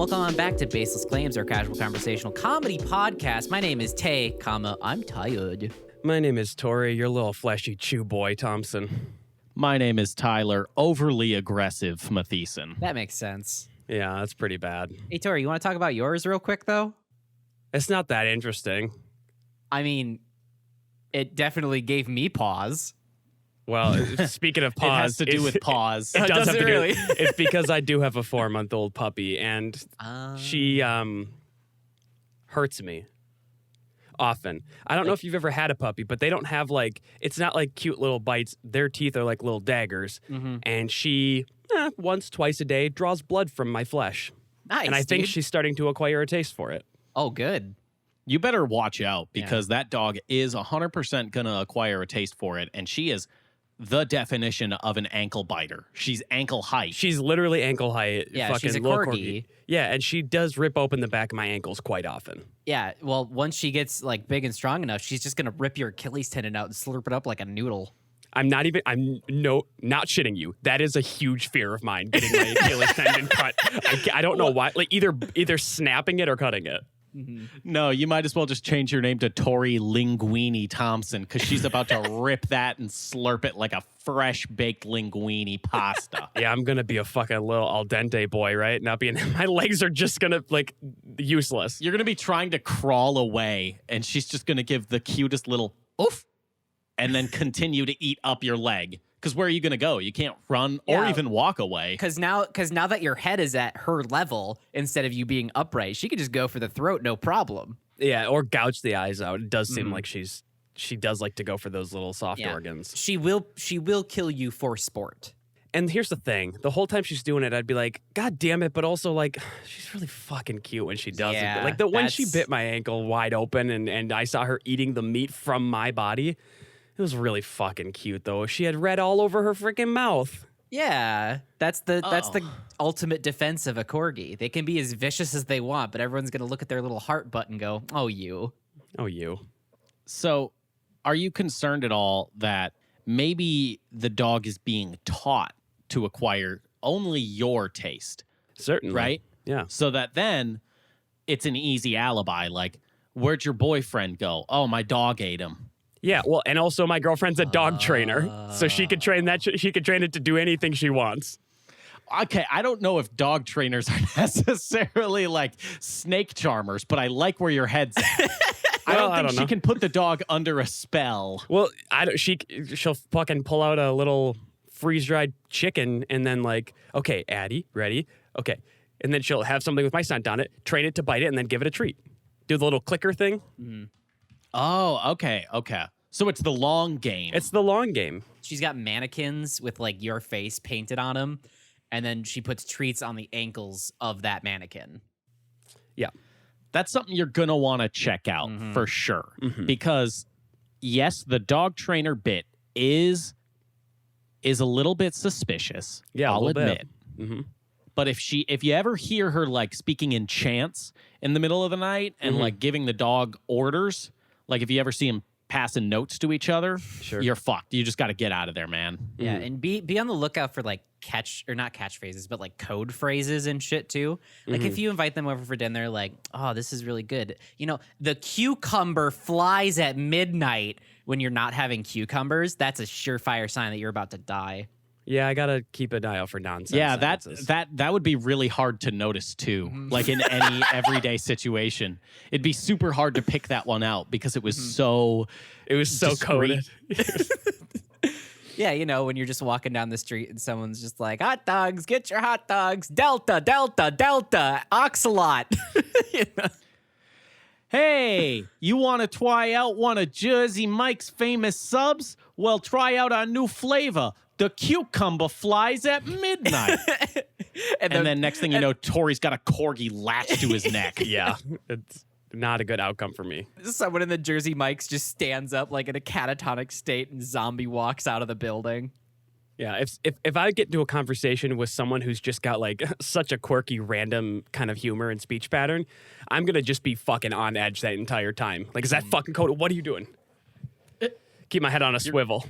welcome on back to Baseless Claims, our casual conversational comedy podcast. My name is Tay, I'm tired. My name is Tory, your little fleshy chew boy, Thompson. My name is Tyler, overly aggressive Matheson. That makes sense. Yeah, that's pretty bad. Hey, Tory, you want to talk about yours real quick, though? It's not that interesting. I mean, it definitely gave me pause. Well, speaking of pause, It has to do with pause. It does Does have it to really? do. It's because I do have a 4-month-old puppy, and she hurts me often. I don't know if you've ever had a puppy, but they don't have it's not like cute little bites. Their teeth are like little daggers, and she once, twice a day draws blood from my flesh. Nice, and I think dude. she's starting to acquire a taste for it. Oh, good. You better watch out because that dog is 100% going to acquire a taste for it, and she is the definition of an ankle biter. She's ankle height. She's literally ankle height. Yeah, fucking she's a little corgi. Yeah, and she does rip open the back of my ankles quite often. Yeah, well, once she gets big and strong enough, she's just gonna rip your Achilles tendon out and slurp it up like a noodle. I'm not shitting you. That is a huge fear of mine, getting my Achilles tendon cut. I don't know why. Like either snapping it or cutting it. No, you might as well just change your name to Tory Linguini Thompson because she's about to rip that and slurp it like a fresh baked linguine pasta. Yeah, I'm gonna be a fucking little al dente boy, right? Not being. My legs are just gonna useless. You're going to be trying to crawl away, and she's just going to give the cutest little oof and then continue to eat up your leg. Because where are you going to go? You can't run or even walk away. Because now that your head is at her level, instead of you being upright, she could just go for the throat, no problem. Yeah, or gouge the eyes out. It does seem like she does like to go for those little soft organs. She will kill you for sport. And here's the thing. The whole time she's doing it, I'd be like, God damn it. But also, she's really fucking cute when she does Yeah, it. But when she bit my ankle wide open and I saw her eating the meat from my body, it was really fucking cute, though. She had red all over her freaking mouth. Yeah, that's the ultimate defense of a corgi. They can be as vicious as they want, but everyone's going to look at their little heart butt and go, oh, you. Oh, you. So, are you concerned at all that maybe the dog is being taught to acquire only your taste? Certainly. Right? Yeah. So that then it's an easy alibi. Like, where'd your boyfriend go? Oh, my dog ate him. Yeah, well, and also my girlfriend's a dog trainer, so she could train she could train it to do anything she wants. Okay, I don't know if dog trainers are necessarily like snake charmers, but I like where your head's at. I don't think she can put the dog under a spell. Well, she'll fucking pull out a little freeze-dried chicken and then okay, Addie, ready? Okay. And then she'll have something with my scent on it, train it to bite it, and then give it a treat. Do the little clicker thing. Mm-hmm. Oh, okay. So it's the long game. It's the long game. She's got mannequins with your face painted on them, and then she puts treats on the ankles of that mannequin. Yeah. That's something you're going to want to check out for sure. Because, yes, the dog trainer bit is a little bit suspicious. Yeah, I'll admit. Mm-hmm. But if you ever hear her speaking in chants in the middle of the night and giving the dog orders, if you ever see them passing notes to each other, you're fucked. You just got to get out of there, man. Yeah, and be on the lookout for not catchphrases, but code phrases and shit too. If you invite them over for dinner, oh, this is really good. The cucumber flies at midnight when you're not having cucumbers. That's a surefire sign that you're about to die. Yeah, I gotta keep an eye out for nonsense. Yeah, that would be really hard to notice too. In any everyday situation, it'd be super hard to pick that one out because it was so coded. Yeah, when you're just walking down the street and someone's just like, hot dogs, get your hot dogs, Delta, Delta, Delta, Oxalot. Hey, you want to try out one of Jersey Mike's famous subs? Well, try out our new flavor. The cucumber flies at midnight. and then next thing you know, Tory's got a corgi latched to his neck. Yeah, it's not a good outcome for me. Someone in the Jersey Mike's just stands up in a catatonic state and zombie walks out of the building. Yeah, if I get into a conversation with someone who's just got such a quirky, random kind of humor and speech pattern, I'm gonna just be fucking on edge that entire time. Is that fucking code? What are you doing? Keep my head on a swivel.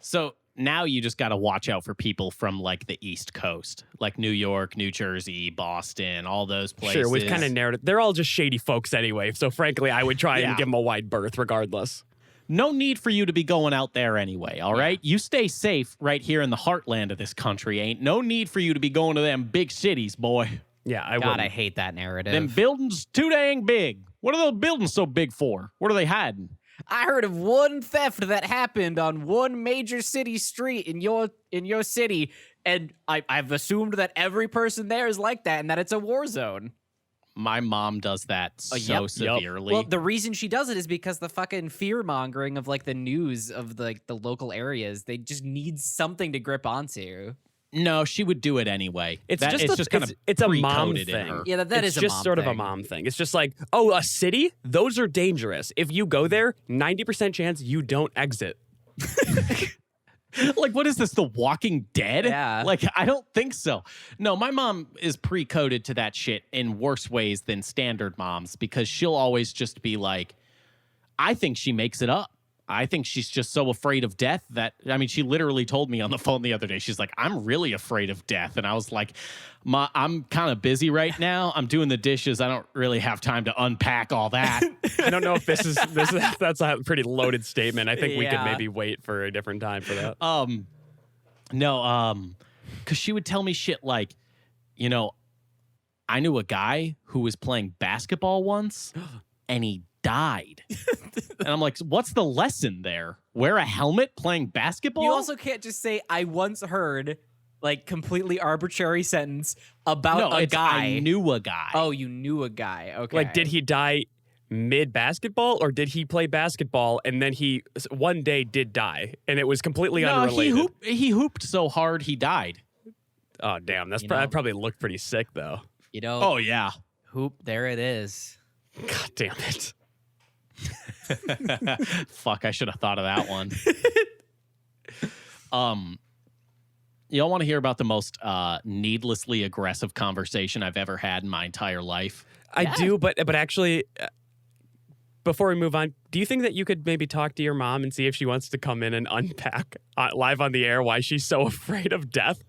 So now you just got to watch out for people from like the East Coast, like New York, New Jersey, Boston, all those places. Sure, we've kind of narrowed it. They're all just shady folks anyway. So frankly, I would try and give them a wide berth regardless. No need for you to be going out there anyway, all right? You stay safe right here in the heartland of this country. Ain't no need for you to be going to them big cities, boy. Yeah, I God, would. I hate that narrative. Them buildings too dang big. What are those buildings so big for? What are they hiding? I heard of one theft that happened on one major city street in your city, and I've assumed that every person there is like that and that it's a war zone. My mom does that so severely. Well, the reason she does it is because the fucking fear mongering of like the news of the local areas. They just need something to grip onto. No, she would do it anyway. It's just kind of it's a mom pre-coded in thing. her. Yeah, that is it's a just mom sort of a thing. mom thing. It's just like, oh, a city? Those are dangerous. If you go there, 90% chance you don't exit. Like, what is this, The Walking Dead? Yeah. Like, I don't think so. No, my mom is pre-coded to that shit in worse ways than standard moms because she'll always just be like, I think she makes it up. I think she's just so afraid of death that, I mean, she literally told me on the phone the other day, she's like, I'm really afraid of death. And I was like, Ma, I'm kind of busy right now. I'm doing the dishes. I don't really have time to unpack all that. I don't know if that's a pretty loaded statement. I think we could Yeah. maybe wait for a different time for that. Because she would tell me shit like, you know, I knew a guy who was playing basketball once and he died. And I'm like, what's the lesson there? Wear a helmet playing basketball? You also can't just say, I once heard, like, completely arbitrary sentence about a guy. I knew a guy. Oh, you knew a guy. Okay. Like, did he die mid-basketball or did he play basketball and then he one day did die and it was completely no, unrelated? he hooped so hard he died. Oh, damn. That You know? probably looked pretty sick, though. You know, Oh, yeah. hoop, there it is. God damn it. Fuck, I should have thought of that one. Y'all want to hear about the most needlessly aggressive conversation I've ever had in my entire life? I do, but actually, before we move on, do you think that you could maybe talk to your mom and see if she wants to come in and unpack live on the air why she's so afraid of death?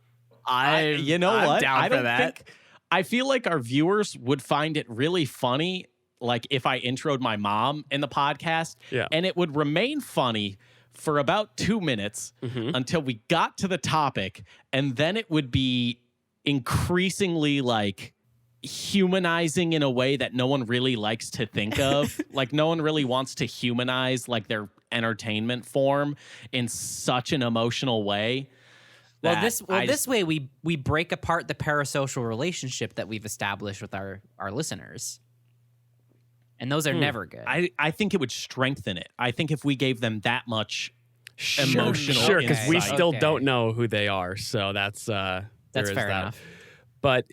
You know I'm what? down I for don't that. think. I feel like our viewers would find it really funny, like if I introed my mom in the podcast, Yeah. and it would remain funny for about 2 minutes until we got to the topic, and then it would be increasingly like humanizing in a way that no one really likes to think of. Like no one really wants to humanize like their entertainment form in such an emotional way. Well, that this way we break apart the parasocial relationship that we've established with our listeners. And those are never good. I think it would strengthen it. I think if we gave them that much emotional Sure, because we insight. still Okay. don't know who they are. So that's there is fair that. enough. But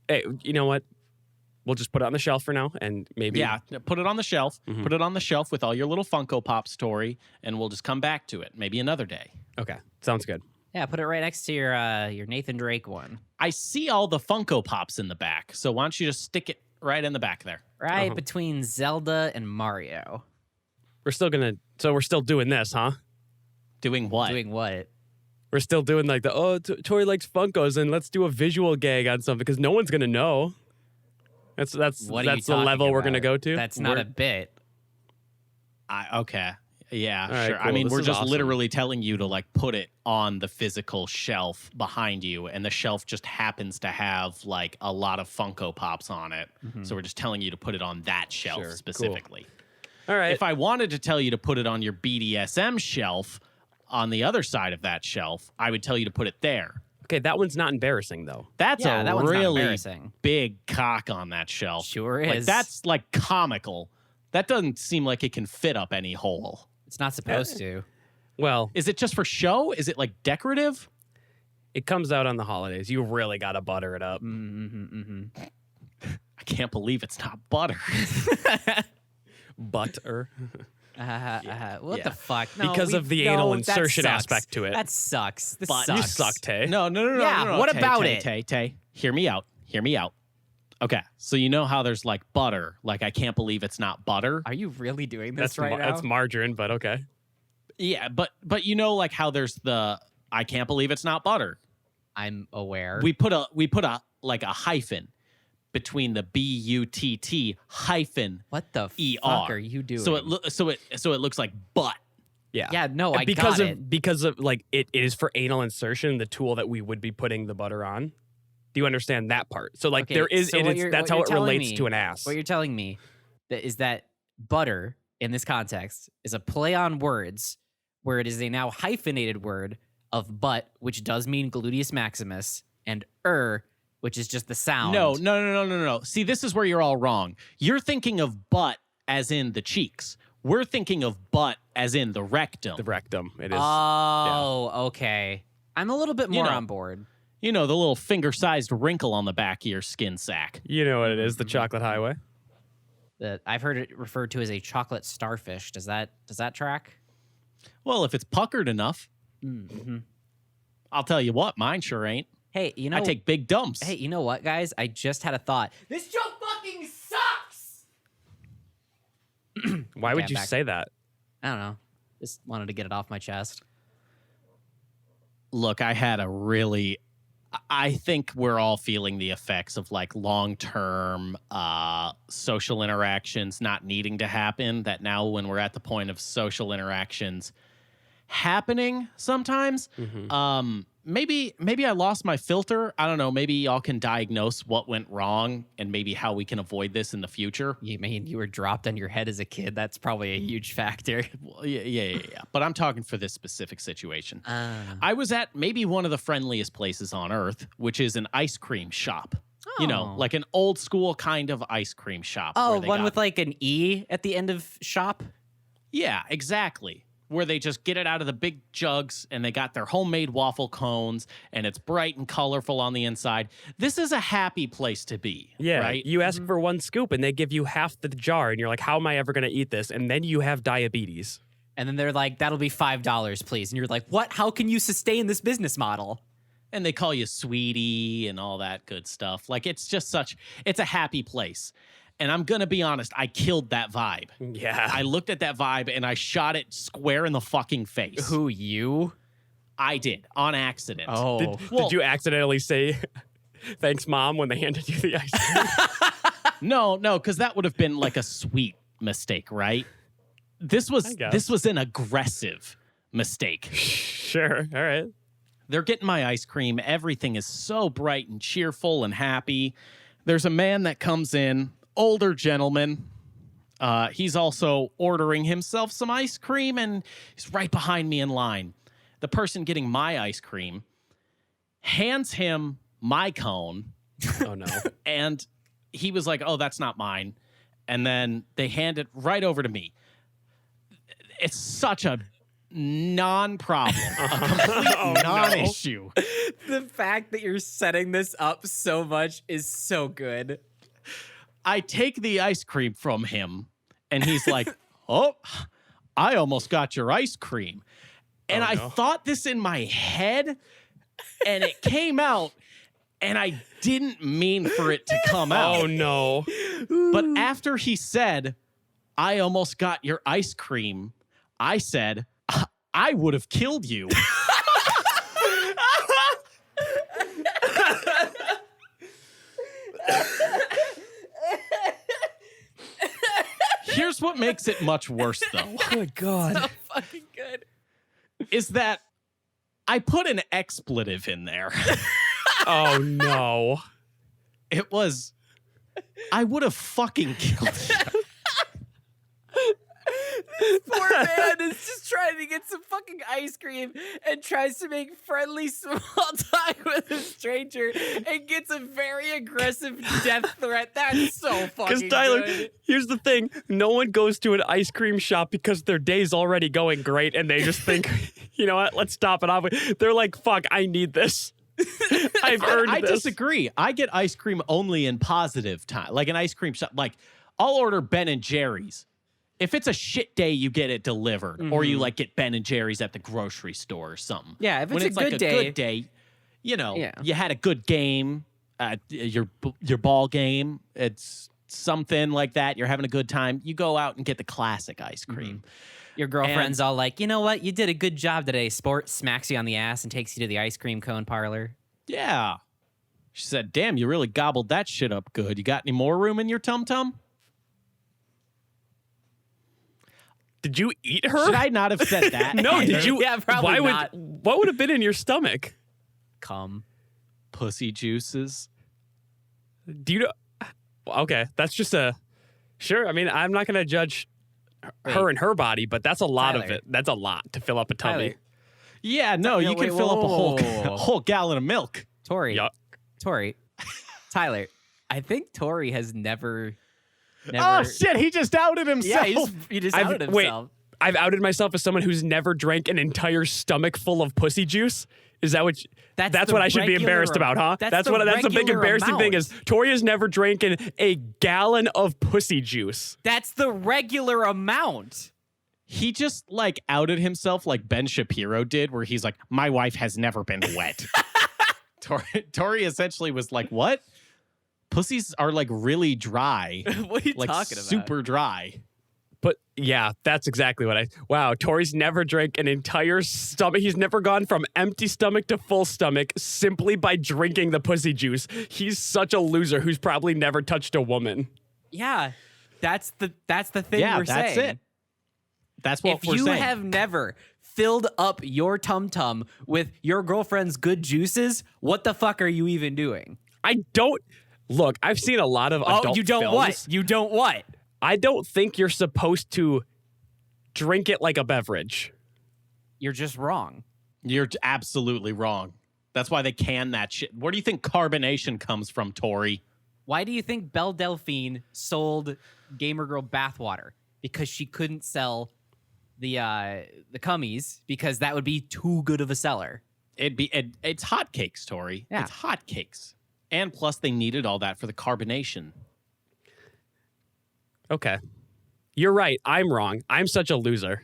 hey, you know what? We'll just put it on the shelf for now, and maybe Yeah, put it on the shelf. Put it on the shelf with all your little Funko Pop story, and we'll just come back to it maybe another day. Okay, sounds good. Yeah, put it right next to your Nathan Drake one. I see all the Funko Pops in the back, so why don't you just stick it right in the back there? Right between Zelda and Mario. We're still doing this, huh? Doing what? Doing what? We're still doing like Tory likes Funkos, and let's do a visual gag on something because no one's gonna know. That's What are you the level talking we're gonna about? go to. That's not a bit. Okay. Yeah, All right, sure. I cool. mean, This we're is just awesome. literally telling you to like put it on the physical shelf behind you, and the shelf just happens to have like a lot of Funko Pops on it. So we're just telling you to put it on that shelf Sure, cool. specifically. All right. If I wanted to tell you to put it on your BDSM shelf on the other side of that shelf, I would tell you to put it there. Okay, that one's not embarrassing though. That's Yeah, a that one's not really embarrassing. big cock on that shelf. Sure Like, is. that's like comical. That doesn't seem like it can fit up any hole. It's not supposed to. Well, Is it just for show? Is it like decorative? it comes out on the holidays. You really gotta butter it up. I can't believe it's not butter. Butter. What Yeah. the fuck? No, Because of the anal that insertion sucks. aspect to it. That sucks. This But sucks. You suck, Tay. No. Yeah, no. what Tay, about Tay, it? Tay, Tay, hear me out. Okay, so you know how there's like butter. Like, I can't believe it's not butter. Are you really doing this That's right now? that's margarine, but okay. Yeah, but you know like how there's the I can't believe it's not butter. I'm aware. We put a like a hyphen between the BUTT hyphen what the ER. fuck are you doing? So it looks like butt. Yeah. Yeah, no, I because got of it. because of like it is for anal insertion, the tool that we would be putting the butter on. Do you understand that part? So like Okay, there is so what it is you're- that's what how you're it telling relates me- to an ass. What you're telling me is that butter in this context is a play on words where it is a now hyphenated word of butt, which does mean gluteus maximus, and which is just the sound. No. See, this is where you're all wrong. You're thinking of butt as in the cheeks. We're thinking of butt as in the rectum. The rectum. It is. Oh, okay. I'm a little bit more on board. You know, the little finger-sized wrinkle on the back of your skin sack. You know what it is, the chocolate highway. That I've heard it referred to as a chocolate starfish. Does that track? Well, if it's puckered enough, Mm-hmm. I'll tell you what, mine sure ain't. Hey, you know, I take big dumps. Hey, you know what, guys? I just had a thought. This joke fucking sucks. Why would Okay, you back. say that? I don't know. Just wanted to get it off my chest. Look, I think we're all feeling the effects of like long-term social interactions not needing to happen, that now when we're at the point of social interactions happening sometimes, maybe I lost my filter. I don't know. Maybe y'all can diagnose what went wrong and maybe how we can avoid this in the future. You mean you were dropped on your head as a kid? That's probably a huge factor. Well, yeah. But I'm talking for this specific situation. Ah. I was at maybe one of the friendliest places on earth, which is an ice cream shop. You know, Oh. like an old school kind of ice cream shop. Oh, where they one got- with like an E at the end of shop? Yeah, exactly. Where they just get it out of the big jugs and they got their homemade waffle cones and it's bright and colorful on the inside. This is a happy place to be. Yeah. Right? You ask for one scoop and they give you half the jar and you're like, how am I ever going to eat this? And then you have diabetes. And then they're like, that'll be $5, please. And you're like, what? How can you sustain this business model? And they call you sweetie and all that good stuff. Like it's a happy place. And I'm going to be honest, I killed that vibe. Yeah. I looked at that vibe and I shot it square in the fucking face. Who, you? I did, on accident. Oh. Did you accidentally say, thanks, Mom, when they handed you the ice cream? No, because that would have been like a sweet mistake, right? This was an aggressive mistake. Sure. All right. They're getting my ice cream. Everything is so bright and cheerful and happy. There's a man that comes in, older gentleman. He's also ordering himself some ice cream, and he's right behind me in line. The person getting my ice cream hands him my cone, Oh, no. and he was like, "Oh, that's not mine." And then they hand it right over to me. It's such a non-problem, a complete non-issue. The fact that you're setting this up so much is so good. I take the ice cream from him, and he's like, "Oh, I almost got your ice cream." And Oh, I no. thought this in my head, and it came out, and I didn't mean for it to come out. Oh, no. But after he said, "I almost got your ice cream," I said, "I would have killed you." Here's what makes it much worse, though, Good God. So fucking good. is that I put an expletive in there. Oh, no. It was, I would have fucking killed you. Poor man is just trying to get some fucking ice cream and tries to make friendly small talk with a stranger and gets a very aggressive death threat. That's so Because fucking Tyler, good. here's the thing. No one goes to an ice cream shop because their day's already going great and they just think, you know what, let's stop it off. They're like, fuck, I need this. I've earned I this. disagree. I get ice cream only in positive time, like an ice cream shop. Like I'll order Ben and Jerry's. If it's a shit day, you get it delivered, or you like get Ben and Jerry's at the grocery store or something. Yeah, if it's when a it's like good a day- good day, you know, Yeah. you had a good game, your ball game. It's something like that. You're having a good time. You go out and get the classic ice cream. Your girlfriend's all like, you know what? You did a good job today, sport. Smacks you on the ass and takes you to the ice cream cone parlor. Yeah. She said, damn, you really gobbled that shit up good. You got any more room in your tum-tum? Did you eat her? Should I not have said that? No, either? did you? Yeah, probably not. What would have been in your stomach? Cum. Pussy juices. Do you know? Okay, that's just a... Sure, I mean, I'm not going to judge her and her body, but that's a lot of Tyler. it. That's a lot to fill up a tummy. Tyler. Yeah, no, you can fill up a whole gallon of milk. Tori. Yuck. Tori. Tyler. I think Tori has never. Oh, shit, he just outed himself. Yeah, he just outed himself. I've outed myself as someone who's never drank an entire stomach full of pussy juice. Is that what? That's what I should be embarrassed about, huh? That's the big embarrassing thing is Tori has never drank a gallon of pussy juice. That's the regular amount. He just like outed himself like Ben Shapiro did, where he's like, my wife has never been wet. Tory essentially was like, what? Pussies are like really dry. What are you like talking about? super dry. But yeah, that's exactly what wow, Tori's never drank an entire stomach. He's never gone from empty stomach to full stomach simply by drinking the pussy juice. He's such a loser who's probably never touched a woman. Yeah, that's the thing Yeah, we're that's saying. it. That's what If we're you saying. have never filled up your tum-tum with your girlfriend's good juices, what the fuck are you even doing? I don't... Look, I've seen a lot of adult you don't films. what? You don't what? I don't think you're supposed to drink it like a beverage. You're just wrong. You're absolutely wrong. That's why they can that shit. Where do you think carbonation comes from, Tory? Why do you think Belle Delphine sold Gamer Girl bathwater? Because she couldn't sell the cummies because that would be too good of a seller. It's hotcakes, Tory. Yeah. It's hotcakes. And plus they needed all that for the carbonation. Okay. You're right. I'm wrong. I'm such a loser.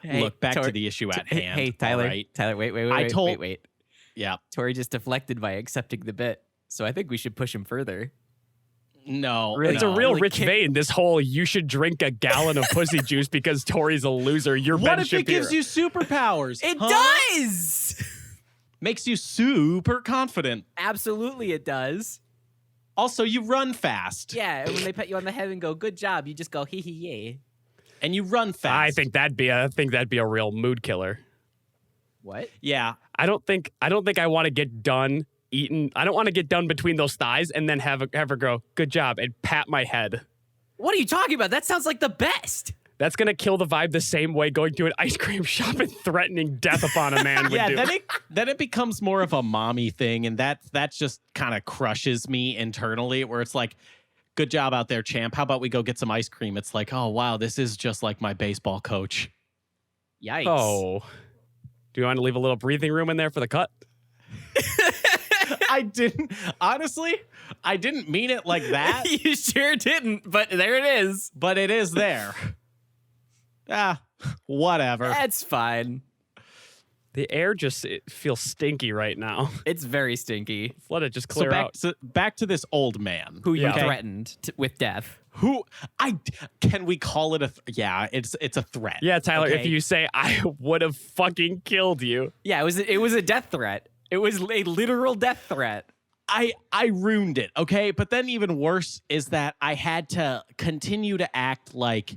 Hey, Look, back to the issue at hand. Hey, Tyler. all right? Tyler, wait. Yeah. Tori just deflected by accepting the bit, so I think we should push him further. No. Really? It's no. a real Really rich vein, this whole you should drink a gallon of pussy juice because Tori's a loser. You're What Ben if Shapiro. it gives you superpowers? It huh? does! Makes you super confident. Absolutely it does. Also, you run fast. Yeah, and when they pat you on the head and go, good job, you just go, hee hee yay. And you run fast. I think that'd be a real mood killer. What? Yeah. I don't think I want to get done eating. I don't want to get done between those thighs and then have her go, good job, and pat my head. What are you talking about? That sounds like the best. That's going to kill the vibe the same way going to an ice cream shop and threatening death upon a man would Yeah, do. then it becomes more of a mommy thing, and that just kind of crushes me internally, where it's like, good job out there, champ. How about we go get some ice cream? It's like, oh, wow, this is just like my baseball coach. Yikes. Oh. Do you want to leave a little breathing room in there for the cut? I didn't mean it like that, You sure didn't, but there it is. but it is there. Whatever. That's fine. The air it feels stinky right now. It's very stinky. Let it just So clear out. back to this old man Who you Yeah. threatened with death. who can we call it it's a threat. Yeah, Tyler, if okay? you say I would have fucking killed you. Yeah, it was a death threat. It was a literal death threat. I ruined it, okay? But then even worse is that I had to continue to act like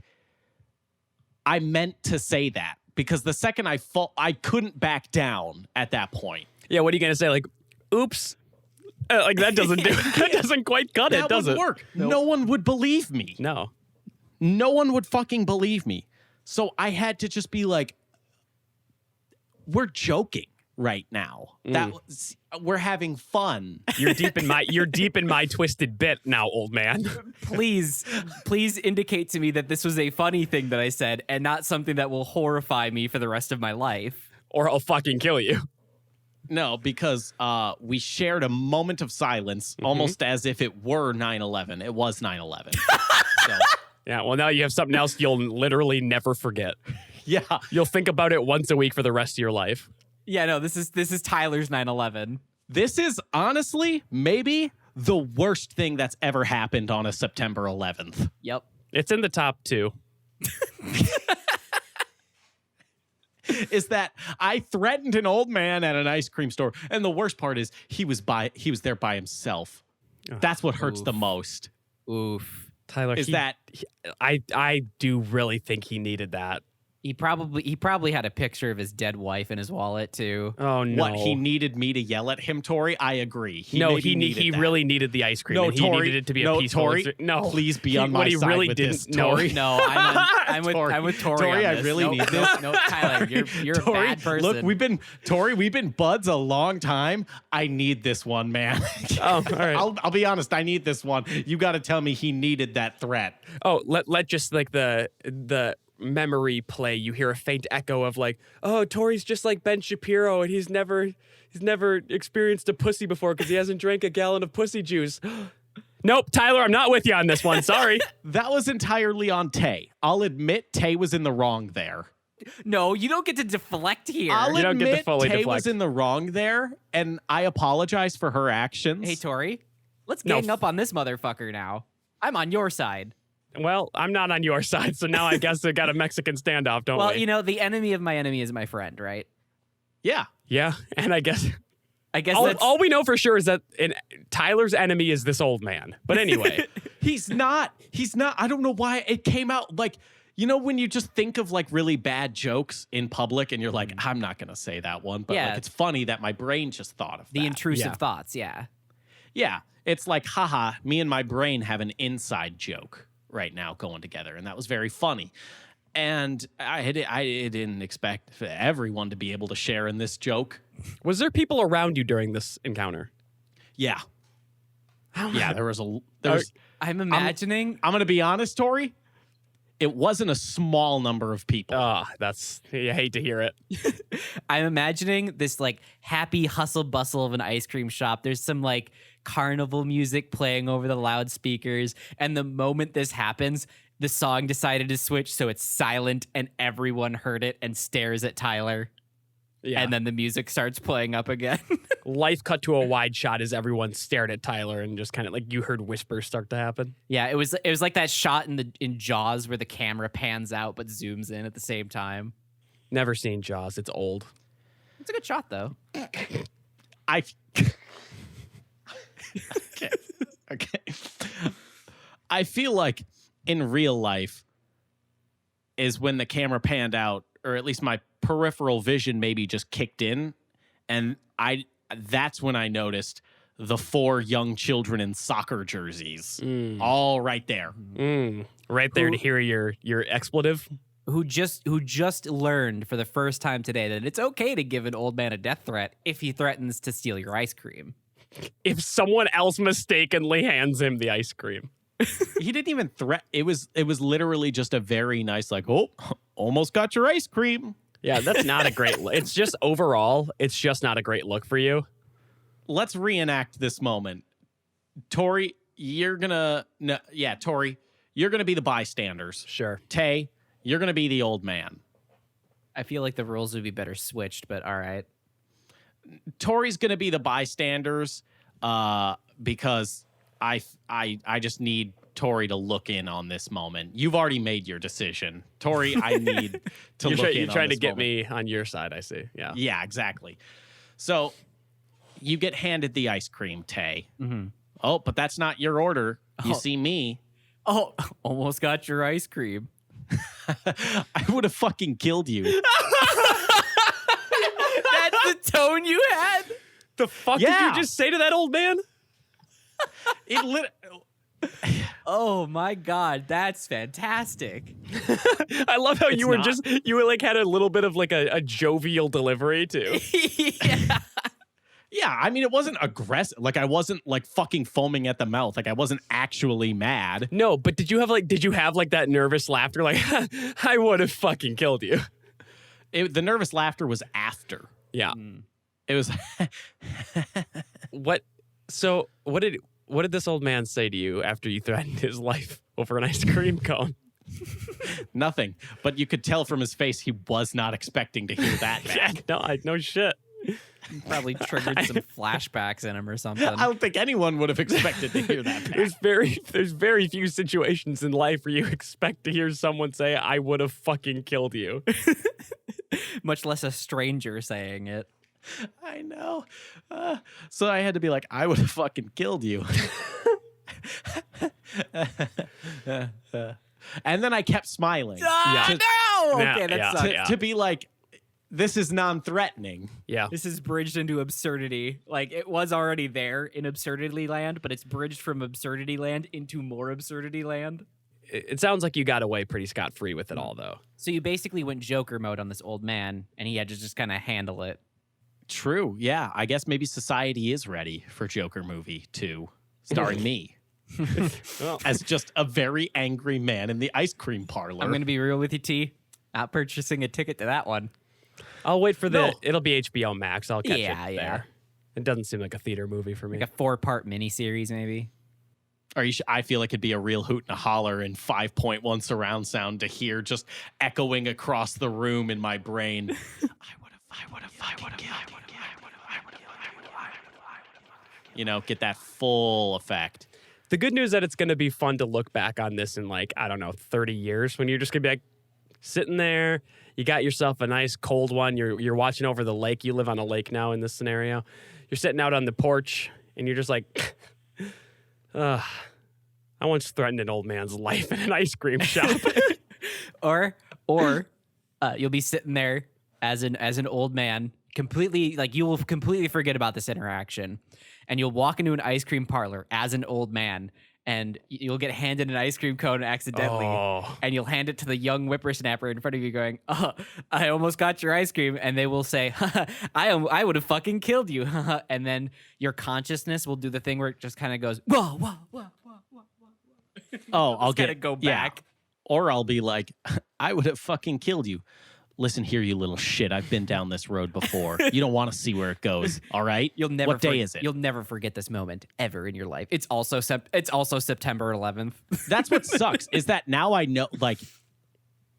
I meant to say that, because the second I couldn't back down at that point. Yeah, what are you going to say? Like, oops. Like, that doesn't do it. That doesn't quite cut it, That does wouldn't it? work. Nope. No one would believe me. No. No one would fucking believe me. So I had to just be like, we're joking right now. We're having fun. You're deep in my twisted bit now, old man. Please indicate to me that this was a funny thing that I said and not something that will horrify me for the rest of my life. Or I'll fucking kill you. No, because we shared a moment of silence, almost as if it were 9/11. It was 9/11. So, Yeah, well, now you have something else you'll literally never forget. yeah. You'll think about it once a week for the rest of your life. Yeah, no, this is Tyler's 9/11. This is honestly maybe the worst thing that's ever happened on a September 11th. Yep. It's in the top 2. is that I threatened an old man at an ice cream store, and the worst part is he was there by himself. That's what hurts the most. Oof. Tyler, I do really think he needed that. He probably had a picture of his dead wife in his wallet too. Oh no! What, he needed me to yell at him, Tory? I agree. He really needed the ice cream. No, and Tory, he needed it to be a peaceful. Tory, no, please be on my side really with didn't, this, Tory. No, I'm with Tory. Tory, on I this. really need this. No, Tyler, you're Tory, a bad person. look, we've been buds a long time. I need this one, man. Oh, all right. I'll be honest. I need this one. You got to tell me he needed that threat. Oh, let just like the memory play. You hear a faint echo of like, oh, Tory's just like Ben Shapiro, and he's never experienced a pussy before because he hasn't drank a gallon of pussy juice. Nope, Tyler, I'm not with you on this one. Sorry. That was entirely on Tay. I'll admit Tay was in the wrong there. No, you don't get to deflect here. I'll You don't get to admit fully Tay deflect. was in the wrong there, and I apologize for her actions. Hey, Tory, let's No. gang up on this motherfucker now. I'm on your side. Well, I'm not on your side, so now I guess we got a Mexican standoff, don't Well, we? you know, the enemy of my enemy is my friend, right? Yeah. Yeah, and I guess that's all we know for sure is that Tyler's enemy is this old man. But anyway, He's not. I don't know why it came out like, you know, when you just think of like really bad jokes in public and you're like, I'm not going to say that one. But Yeah. like, it's funny that my brain just thought of the that. intrusive Yeah. thoughts. Yeah. Yeah. It's like, haha, me and my brain have an inside joke right now going together. And that was very funny. And I didn't expect everyone to be able to share in this joke. was there people around you during this encounter? Yeah. Yeah, there was I'm imagining. I'm going to be honest, Tory. It wasn't a small number of people. You hate to hear it. I'm imagining this like happy hustle bustle of an ice cream shop. There's some like carnival music playing over the loudspeakers. And the moment this happens, the song decided to switch. So it's silent and everyone heard it and stares at Tyler. Yeah. And then the music starts playing up again. Life cut to a wide shot as everyone stared at Tyler and just kind of like you heard whispers start to happen. Yeah, it was like that shot in Jaws where the camera pans out but zooms in at the same time. Never seen Jaws. It's old. It's a good shot though. Okay. I feel like in real life is when the camera panned out, or at least my peripheral vision maybe just kicked in, and that's when I noticed the 4 young children in soccer jerseys. All right there. Right there to hear your expletive. Who just learned for the first time today that it's okay to give an old man a death threat if he threatens to steal your ice cream. If someone else mistakenly hands him the ice cream. He didn't even threat. It was literally just a very nice, like, oh, almost got your ice cream. Yeah, that's not a great look. It's just overall, it's just not a great look for you. Let's reenact this moment. Tory, you're gonna be the bystanders. Sure. Tay, you're gonna be the old man. I feel like the rules would be better switched, but all right. Tory's gonna be the bystanders because I just need Tory to look in on this moment. You've already made your decision. Tory, I need to look in You're on trying to this get moment. me on your side, I see. Yeah. Yeah, exactly. So you get handed the ice cream, Tay. Mm-hmm. Oh, but that's not your order. You Oh. see me. Oh, almost got your ice cream. I would have fucking killed you. That's the tone you had? The fuck did Yeah. you just say to that old man? It lit. Oh my God, that's fantastic. I love how It's you were not. had a little bit of like a jovial delivery too. Yeah. Yeah, I mean, it wasn't aggressive. Like, I wasn't like fucking foaming at the mouth. Like, I wasn't actually mad. No, but did you have that nervous laughter? Like, I would have fucking killed you. The nervous laughter was after. Yeah. It was. What did this old man say to you after you threatened his life over an ice cream cone? Nothing. But you could tell from his face he was not expecting to hear that Yeah, back. no shit. Probably triggered some flashbacks in him or something. I don't think anyone would have expected to hear that. There's very few situations in life where you expect to hear someone say, "I would have fucking killed you." Much less a stranger saying it. I know. So I had to be like, I would have fucking killed you. And then I kept smiling. No! Okay, that sucks. To be like, this is non-threatening. Yeah. This is bridged into absurdity. Like, it was already there in absurdity land, but it's bridged from absurdity land into more absurdity land. It sounds like you got away pretty scot-free with it all, though. So you basically went Joker mode on this old man, and he had to just kind of handle it. True. Yeah. I guess maybe society is ready for Joker movie 2, starring me. As just a very angry man in the ice cream parlor. I'm going to be real with you, T. Not purchasing a ticket to that one. I'll wait for it'll be HBO Max. I'll catch it there. It doesn't seem like a theater movie for me. Like a 4-part miniseries, maybe. Are you? I feel like it'd be a real hoot and a holler in 5.1 surround sound to hear just echoing across the room in my brain. You know, get that full effect. The good news is that it's going to be fun to look back on this in, like, I don't know, 30 years when you're just going to be like sitting there. You got yourself a nice cold one. You're watching over the lake. You live on a lake now in this scenario. You're sitting out on the porch and you're just like, I once threatened an old man's life in an ice cream shop. or you'll be sitting there as an old man, completely, like, you will completely forget about this interaction, and you'll walk into an ice cream parlor as an old man, and you'll get handed an ice cream cone accidentally, and you'll hand it to the young whippersnapper in front of you going, "Oh, I almost got your ice cream," and they will say, I would have fucking killed you. And then your consciousness will do the thing where it just kind of goes, whoa, whoa, whoa, whoa, whoa, whoa. Oh, I'll get to go back. Yeah. Or I'll be like, I would have fucking killed you. Listen here, you little shit. I've been down this road before. You don't want to see where it goes. All right. You'll never. What day is it? You'll never forget this moment ever in your life. It's also September 11th. That's what sucks. Is that now I know, like,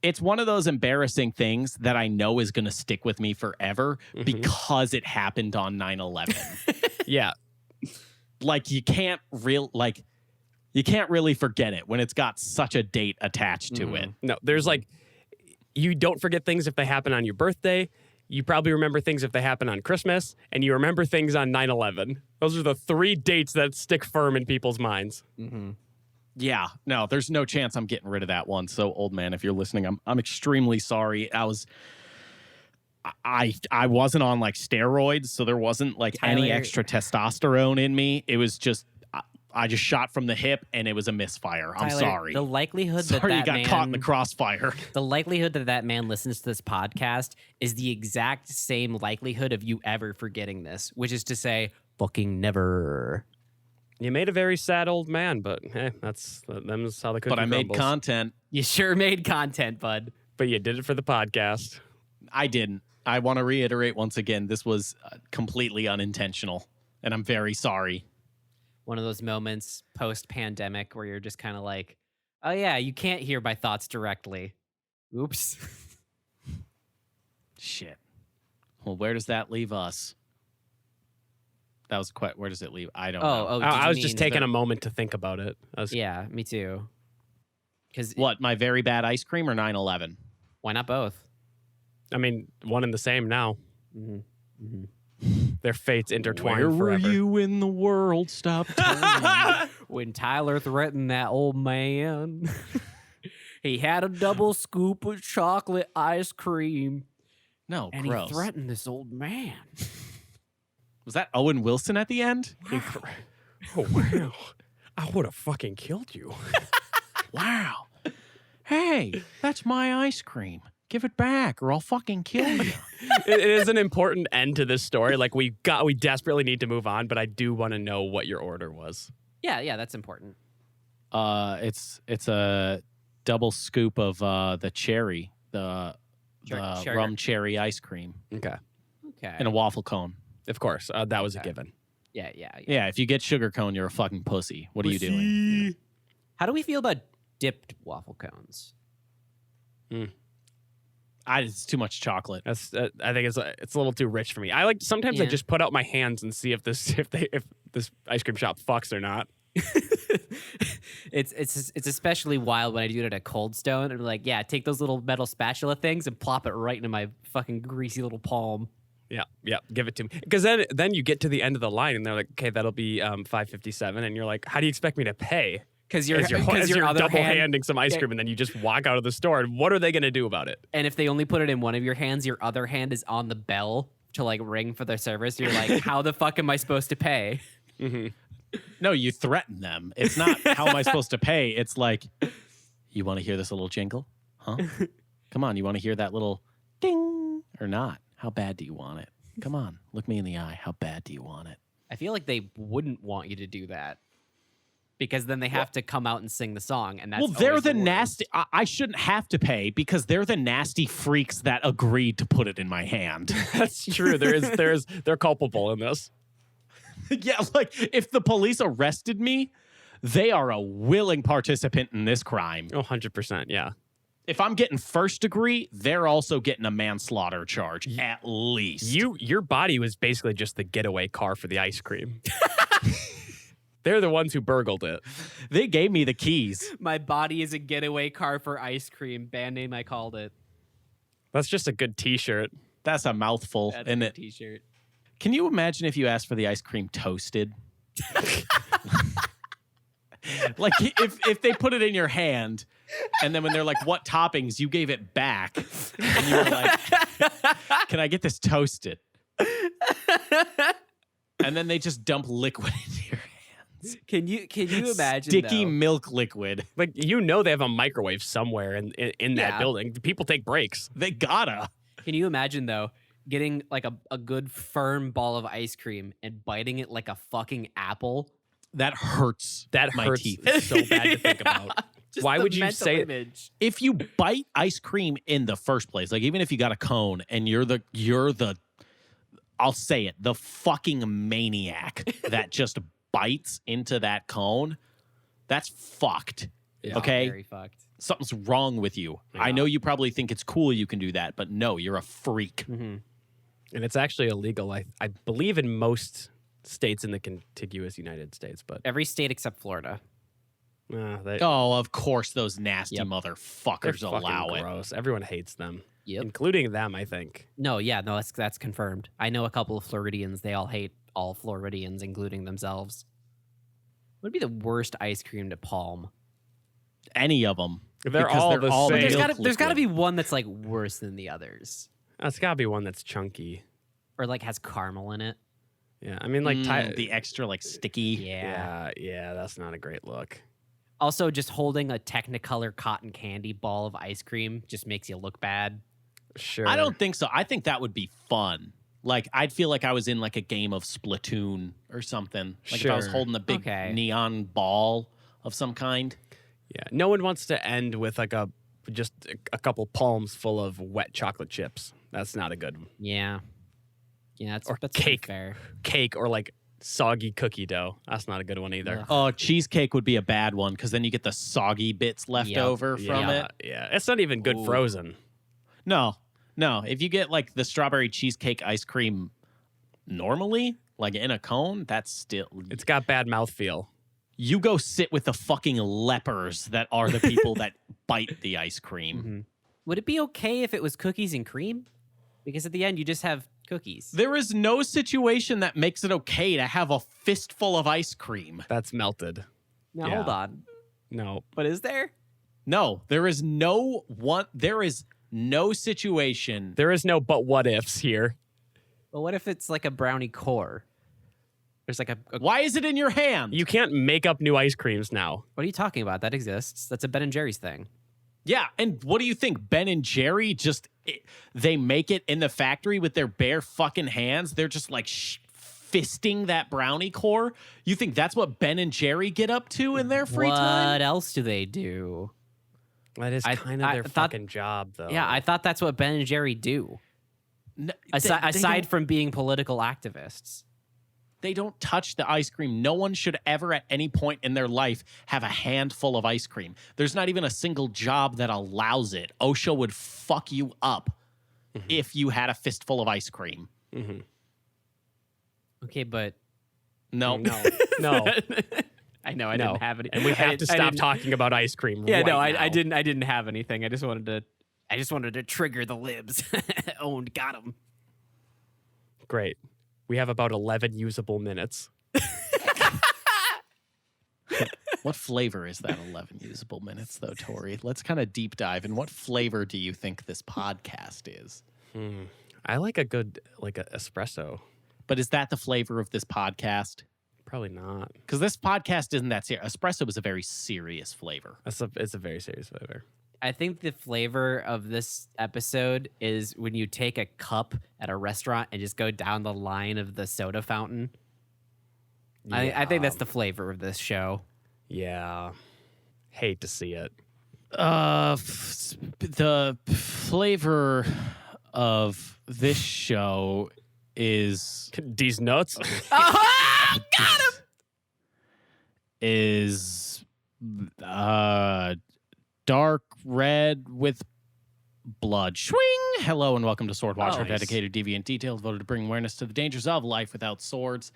it's one of those embarrassing things that I know is going to stick with me forever because it happened on 9/11. Yeah. Like, you can't really forget it when it's got such a date attached to it. No, there's like, you don't forget things if they happen on your birthday. You probably remember things if they happen on Christmas, and you remember things on 9/11. Those are the 3 dates that stick firm in people's minds. Yeah, no, there's no chance I'm getting rid of that one. So, old man, if you're listening, I'm extremely sorry. I wasn't on like steroids, so there wasn't like any extra testosterone in me. It was just I just shot from the hip, and it was a misfire. I'm sorry. The likelihood that you got caught in the crossfire. The likelihood that man listens to this podcast is the exact same likelihood of you ever forgetting this, which is to say, fucking never. You made a very sad old man, but hey, that's how the cookie But I made crumbles. content. You sure made content, bud. But you did it for the podcast. I didn't. I want to reiterate once again, this was completely unintentional, and I'm very sorry. One of those moments post-pandemic where you're just kind of like, oh yeah, you can't hear my thoughts directly. Oops. Shit. Well, where does that leave us? That was quite. Where does it leave? I don't know. I was just taking a moment to think about it. Yeah, me too. Because what, my very bad ice cream or 9/11? Why not both? I mean, one and the same now. Their fates intertwined Where forever. were you when the world stopped turning? When Tyler threatened that old man, he had a double scoop of chocolate ice cream. No, and gross. he threatened this old man. Was that Owen Wilson at the end? Oh, wow. I would have fucking killed you. Wow. Hey, that's my ice cream. Give it back or I'll fucking kill you. It is an important end to this story. Like, we desperately need to move on, but I do want to know what your order was. Yeah, that's important. It's a double scoop of the cherry, the rum cherry ice cream. Okay. And a waffle cone. Of course. That was a given. Yeah. Yeah, if you get sugar cone, you're a fucking pussy. What are you doing? How do we feel about dipped waffle cones? It's too much chocolate. That's I think it's a little too rich for me. I sometimes I just put out my hands and see if this ice cream shop fucks or not. It's especially wild when I do it at a Cold Stone and like, yeah, take those little metal spatula things and plop it right into my fucking greasy little palm. Yeah, give it to me. Because then you get to the end of the line and they're like, okay, that'll be $5.57, and you're like, how do you expect me to pay? Because you're double handing some ice cream, and then you just walk out of the store. And what are they going to do about it? And if they only put it in one of your hands, your other hand is on the bell to like ring for their service. You're like, how the fuck am I supposed to pay? Mm-hmm. No, you threaten them. It's not how am I supposed to pay. It's like, you want to hear this little jingle? Huh? Come on, you want to hear that little ding or not? How bad do you want it? Come on, look me in the eye. How bad do you want it? I feel like they wouldn't want you to do that because then they have to come out and sing the song, and that's they're always the worst. nasty. I shouldn't have to pay because they're the nasty freaks that agreed to put it in my hand. That's true. They're culpable in this. Yeah, like if the police arrested me, they are a willing participant in this crime. Oh, 100%, yeah. If I'm getting first degree, they're also getting a manslaughter charge, at least. Your body was basically just the getaway car for the ice cream. They're the ones who burgled it. They gave me the keys. My body is a getaway car for ice cream. Band name I called it. That's just a good T-shirt. That's a mouthful, That's isn't a it? T-shirt. Can you imagine if you asked for the ice cream toasted? Like if they put it in your hand and then when they're like, what toppings, you gave it back. And you were like, can I get this toasted? And then they just dump liquid into your hands. Can you imagine Sticky though? milk liquid. Like, they have a microwave somewhere in that building. People take breaks. They gotta. Can you imagine though getting like a good firm ball of ice cream and biting it like a fucking apple? That hurts. That my hurts teeth. so bad to think about. Just Why the would you mental say image. If you bite ice cream in the first place, like even if you got a cone and you're the I'll say it, the fucking maniac that just bites into that cone, that's fucked. Yeah, okay? Very fucked. Something's wrong with you. Yeah. I know you probably think it's cool you can do that, but no, you're a freak. Mm-hmm. And it's actually illegal, I believe, in most states in the contiguous United States. But Every state except Florida. Oh, of course those nasty Yep. they're motherfuckers allow fucking it. gross. Everyone hates them, Yep. including them, I think. No, that's confirmed. I know a couple of Floridians. They all hate all Floridians, including themselves. What would be the worst ice cream to palm? Any of them. They're all the same. There's got to be one that's like worse than the others, That's got to be one that's chunky. or like has caramel in it. Yeah, I mean, like the extra like sticky. yeah, that's not a great look. Also, just holding a Technicolor cotton candy ball of ice cream just makes you look bad. Sure. I don't think so. I think that would be fun. Like I'd feel like I was in like a game of Splatoon or something. Like if I was Sure. holding a big neon ball of some kind. Yeah, no one wants to end with like just a couple palms full of wet chocolate chips. That's not a good one. Yeah, that's Or that's cake. fair. Cake or like soggy cookie dough. That's not a good one either. Ugh. Oh, cheesecake would be a bad one because then you get the soggy bits left Yep. over from yeah, it. Yeah, it's not even good Ooh. frozen. No. If you get like the strawberry cheesecake ice cream normally, like in a cone, that's still. It's got bad mouthfeel. You go sit with the fucking lepers that are the people that bite the ice cream. Mm-hmm. Would it be okay if it was cookies and cream? Because at the end, you just have cookies. There is no situation that makes it okay to have a fistful of ice cream. That's melted. Now, yeah. hold on. No. But is there? No, there is no situation. There is no but what ifs here. Well, what if it's like a brownie core? There's like a Why is it in your hand? You can't make up new ice creams now. What are you talking about? That exists. That's a Ben and Jerry's thing. Yeah, and what do you think? Ben and Jerry they make it in the factory with their bare fucking hands. They're just like fisting that brownie core. You think that's what Ben and Jerry get up to in their free time? What else do they do? That is kind of their thought- fucking job, though. Yeah, I thought that's what Ben and Jerry do. No, Aside they from being political activists. They don't touch the ice cream. No one should ever at any point in their life have a handful of ice cream. There's not even a single job that allows it. OSHA would fuck you up if you had a fistful of ice cream. Mm-hmm. Okay, but No. No. I know I didn't have any. And we have to stop talking about ice cream. Yeah, right no, now. I didn't have anything. I just wanted to trigger the libs. Owned, got him. Great. We have about 11 usable minutes. What flavor is that 11 usable minutes, though, Tory? Let's kind of deep dive. And what flavor do you think this podcast is? I like a good espresso. But is that the flavor of this podcast? Probably not. Because this podcast isn't that serious. Espresso is a very serious flavor. It's a very serious flavor. I think the flavor of this episode is when you take a cup at a restaurant and just go down the line of the soda fountain. I think that's the flavor of this show. Yeah. Hate to see it. The flavor of this show is These nuts. Oh, got him! is dark red with blood. Swing! Hello and welcome to Sword Watch, our Nice. dedicated deviant detail devoted to bringing awareness to the dangers of life without swords.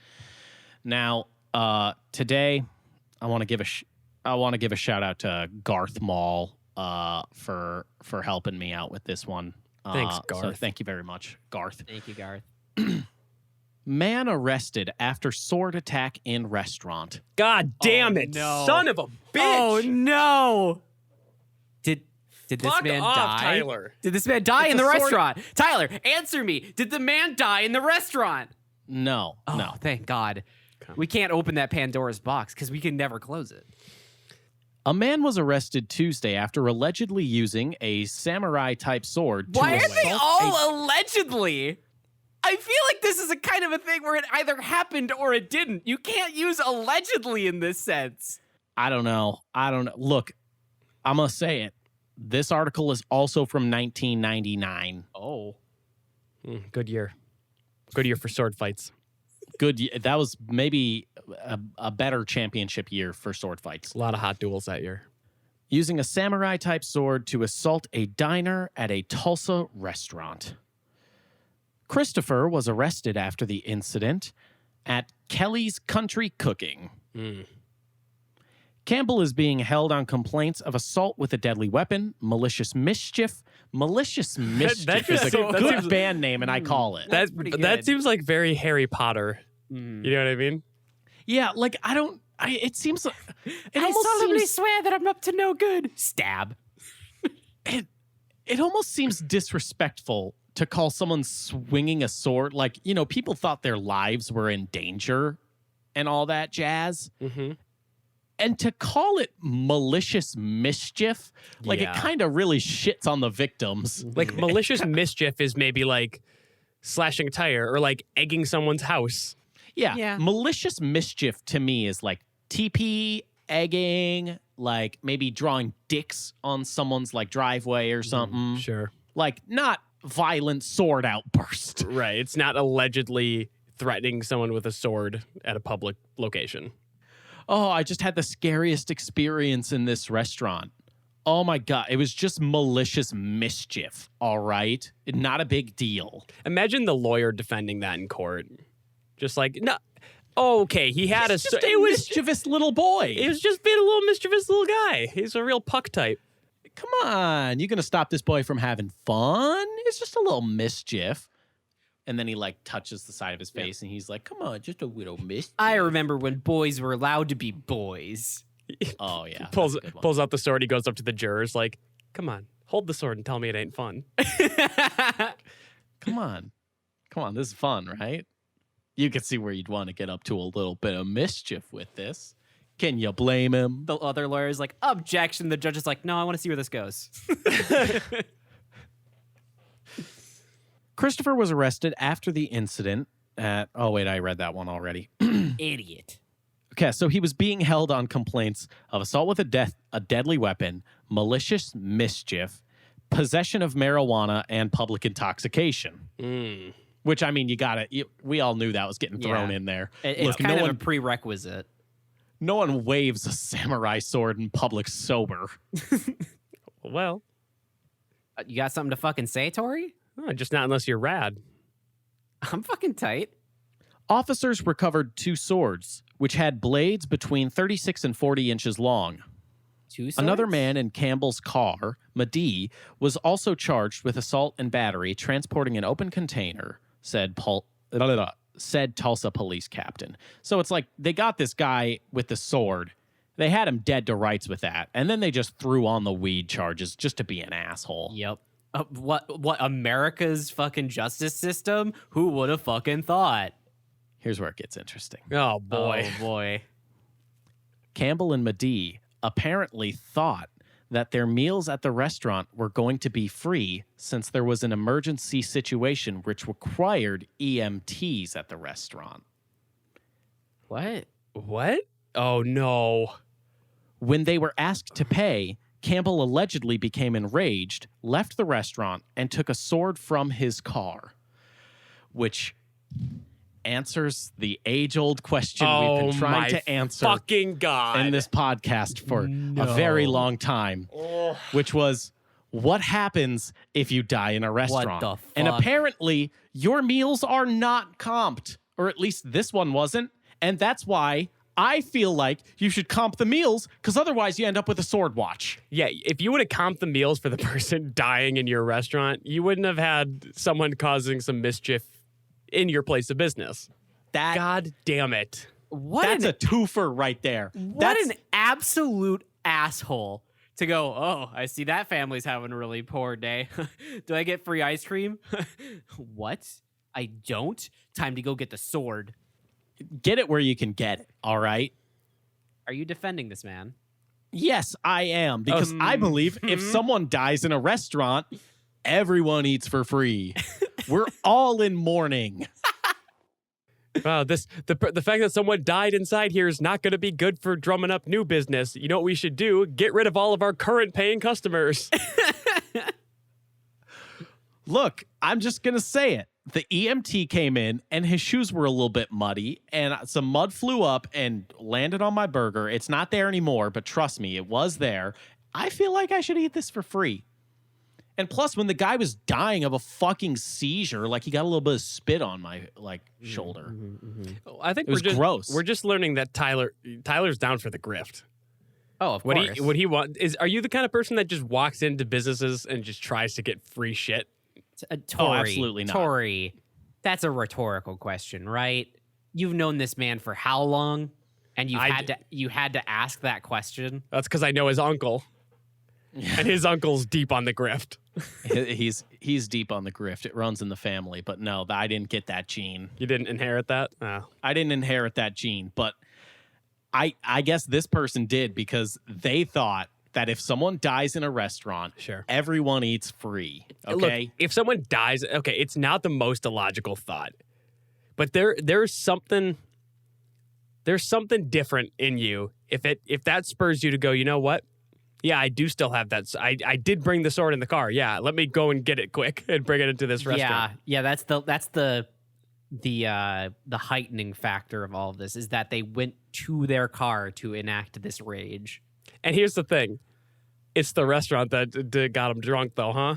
Now, today, I want to give a shout out to Garth Mall for helping me out with this one. Thanks, So Garth. thank you very much, Garth. Thank you, Garth. Man arrested after sword attack in restaurant. God damn Oh, it. no. Son of a bitch. Oh no! Did this Fuck man off, die? Tyler. Did this man die It's in the a sword- restaurant? Tyler, answer me. Did the man die in the restaurant? No, Oh, no. thank God. We can't open that Pandora's box because we can never close it. A man was arrested Tuesday after allegedly using a samurai-type sword to Why are they assault all allegedly? I feel like this is a kind of a thing where it either happened or it didn't. You can't use allegedly in this sense. I don't know. Look, I'm going to say it. This article is also from 1999. Oh. Good year. Good year for sword fights. That was maybe a better championship year for sword fights. A lot of hot duels that year. Using a samurai-type sword to assault a diner at a Tulsa restaurant. Christopher was arrested after the incident at Kelly's Country Cooking. Campbell is being held on complaints of assault with a deadly weapon, malicious mischief. Malicious mischief is a good band name, and I call it. That's pretty That good. seems like very Harry Potter. You know what I mean? Yeah, like it seems like it I almost solemnly seems, swear that I'm up to no good. Stab. it almost seems disrespectful to call someone swinging a sword like, people thought their lives were in danger and all that jazz. Mm-hmm. And to call it malicious mischief, like Yeah. it kind of really shits on the victims. Like malicious mischief is maybe like slashing a tire or like egging someone's house. Yeah. Malicious mischief to me is like TP, egging, like maybe drawing dicks on someone's like driveway or something. Sure. Like not violent sword outburst. Right. It's not allegedly threatening someone with a sword at a public location. Oh, I just had the scariest experience in this restaurant. Oh my God. It was just malicious mischief. All right. Not a big deal. Imagine the lawyer defending that in court. Just like, no, okay, he had He's a just a mischievous little boy. He was just being a little mischievous little guy. He's a real puck type. Come on. You going to stop this boy from having fun? It's just a little mischief. And then he like touches the side of his face and he's like, come on, just a little mischief. I remember when boys were allowed to be boys. Oh, yeah. Pulls that's a good one. pulls out the sword. He goes up to the jurors like, come on, hold the sword and tell me it ain't fun. Come on. Come on. This is fun, right? You can see where you'd want to get up to a little bit of mischief with this. Can you blame him? The other lawyer's like, objection. The judge is like, no, I want to see where this goes. Christopher was arrested after the incident at... Oh, wait, I read that one already. Idiot. Okay, so he was being held on complaints of assault with a deadly weapon, malicious mischief, possession of marijuana, and public intoxication. Which, I mean, we all knew that was getting thrown in there. It's kind of a prerequisite. No one waves a samurai sword in public sober. Well, you got something to fucking say, Tory? just not unless you're rad. I'm fucking tight. Officers recovered 2 swords, which had blades between 36 and 40 inches long. 2 swords? Another man in Campbell's car, Madee, was also charged with assault and battery transporting an open container, said Tulsa police captain. So it's like they got this guy with the sword. They had him dead to rights with that. And then they just threw on the weed charges just to be an asshole. Yep. What America's fucking justice system? Who would have fucking thought? Here's where it gets interesting. Oh, boy. Oh, boy. Campbell and Madee apparently thought that their meals at the restaurant were going to be free since there was an emergency situation which required EMTs at the restaurant. What? What? Oh, no. When they were asked to pay, Campbell allegedly became enraged, left the restaurant, and took a sword from his car, which answers the age-old question we've been trying to answer fucking God. in this podcast for a very long time, which was, what happens if you die in a restaurant? What the fuck? And apparently, your meals are not comped, or at least this one wasn't, and that's why I feel like you should comp the meals, because otherwise you end up with a sword watch. Yeah, if you would have comped the meals for the person dying in your restaurant, you wouldn't have had someone causing some mischief in your place of business. God damn it. That's a twofer right there. What an absolute asshole to go, oh, I see that family's having a really poor day. Do I get free ice cream? What? I don't? Time to go get the sword. Get it where you can get it, all right? Are you defending this man? Yes, I am, because I believe if someone dies in a restaurant, everyone eats for free. We're all in mourning. Wow, the fact that someone died inside here is not going to be good for drumming up new business. You know what we should do? Get rid of all of our current paying customers. Look, I'm just going to say it. The EMT came in, and his shoes were a little bit muddy, and some mud flew up and landed on my burger. It's not there anymore, but trust me, it was there. I feel like I should eat this for free. And plus, when the guy was dying of a fucking seizure, like he got a little bit of spit on my shoulder. I think It was gross. We're just learning that Tyler's down for the grift. Oh, of What course. he want is? Are you the kind of person that just walks into businesses and just tries to get free shit? Tory, absolutely not. Tory, that's a rhetorical question, right? You've known this man for how long? And you had to ask that question? That's because I know his uncle. And his uncle's deep on the grift. He's deep on the grift. It runs in the family. But no, I didn't get that gene. You didn't inherit that? I didn't inherit that gene. But I guess this person did, because they thought that if someone dies in a restaurant, Sure. everyone eats free. Okay? Look, if someone dies, okay, it's not the most illogical thought. But there's something different in you if that spurs you to go, you know what? Yeah, I do still have that. I did bring the sword in the car. Yeah, let me go and get it quick and bring it into this restaurant. Yeah, that's the heightening factor of all of this, is that they went to their car to enact this rage. And here's the thing. It's the restaurant that got them drunk, though, huh?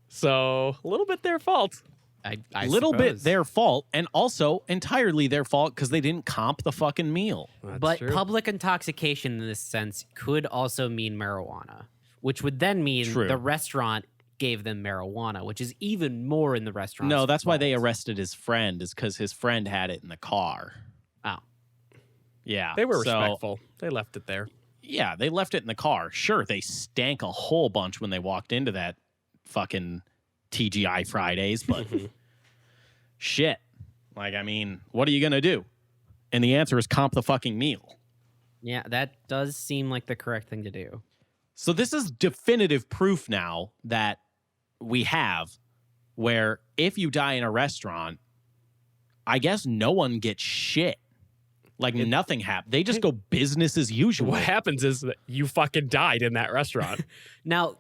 So a little bit their fault. I little bit suppose. their fault, and also entirely their fault because they didn't comp the fucking meal. But public intoxication in this sense could also mean marijuana, which would then mean the restaurant gave them marijuana, which is even more in the restaurant. No, that's why they arrested his friend, is because his friend had it in the car. Oh. Yeah. They were respectful. They left it there. Yeah, they left it in the car. Sure, they stank a whole bunch when they walked into that fucking TGI Fridays, but shit. Like, I mean, what are you going to do? And the answer is comp the fucking meal. Yeah, that does seem like the correct thing to do. So this is definitive proof now that we have, where if you die in a restaurant, I guess no one gets shit. Like, nothing happened. They just go business as usual. What happens is that you fucking died in that restaurant. Now,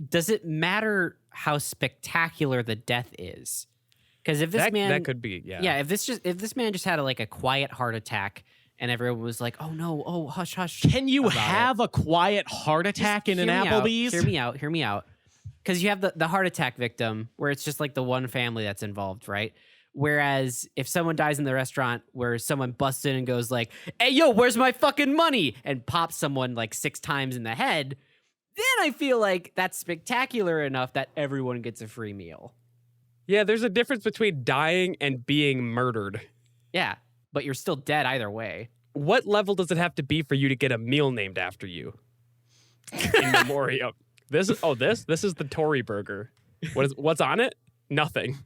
does it matter how spectacular the death is? Because if this that could be, if this man just had a quiet heart attack and everyone was like, oh no, oh hush hush. Can you have a quiet heart attack in an Applebee's? Hear me out. Because you have the heart attack victim where it's just like the one family that's involved, right? Whereas if someone dies in the restaurant where someone busts in and goes like, hey, yo, where's my fucking money? And pops someone like 6 times in the head, then I feel like that's spectacular enough that everyone gets a free meal. Yeah, there's a difference between dying and being murdered. Yeah, but you're still dead either way. What level does it have to be for you to get a meal named after you? In memoriam. This is the Tory burger. What's on it? Nothing.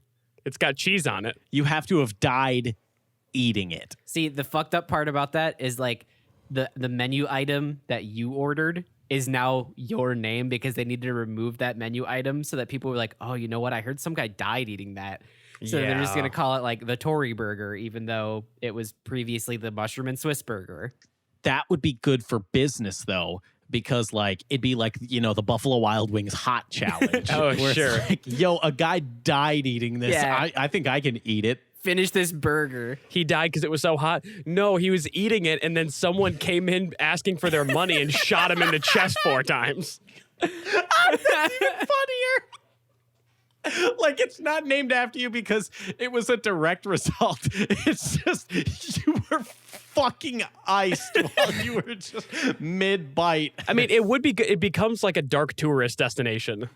It's got cheese on it. You have to have died eating it. See, the fucked up part about that is like the menu item that you ordered is now your name because they needed to remove that menu item so that people were like, oh, you know what? I heard some guy died eating that. So they're just going to call it like the Tory burger, even though it was previously the mushroom and Swiss burger. That would be good for business, though, because like it'd be like, the Buffalo Wild Wings hot challenge. Oh, sure. Like, yo, a guy died eating this. Yeah. I think I can eat it. Finish this burger. He died because it was so hot. No, he was eating it, and then someone came in asking for their money and shot him in the chest 4 times. That's even funnier. Like, it's not named after you because it was a direct result. It's just you were fucking iced while you were just mid-bite. I mean, it becomes like a dark tourist destination.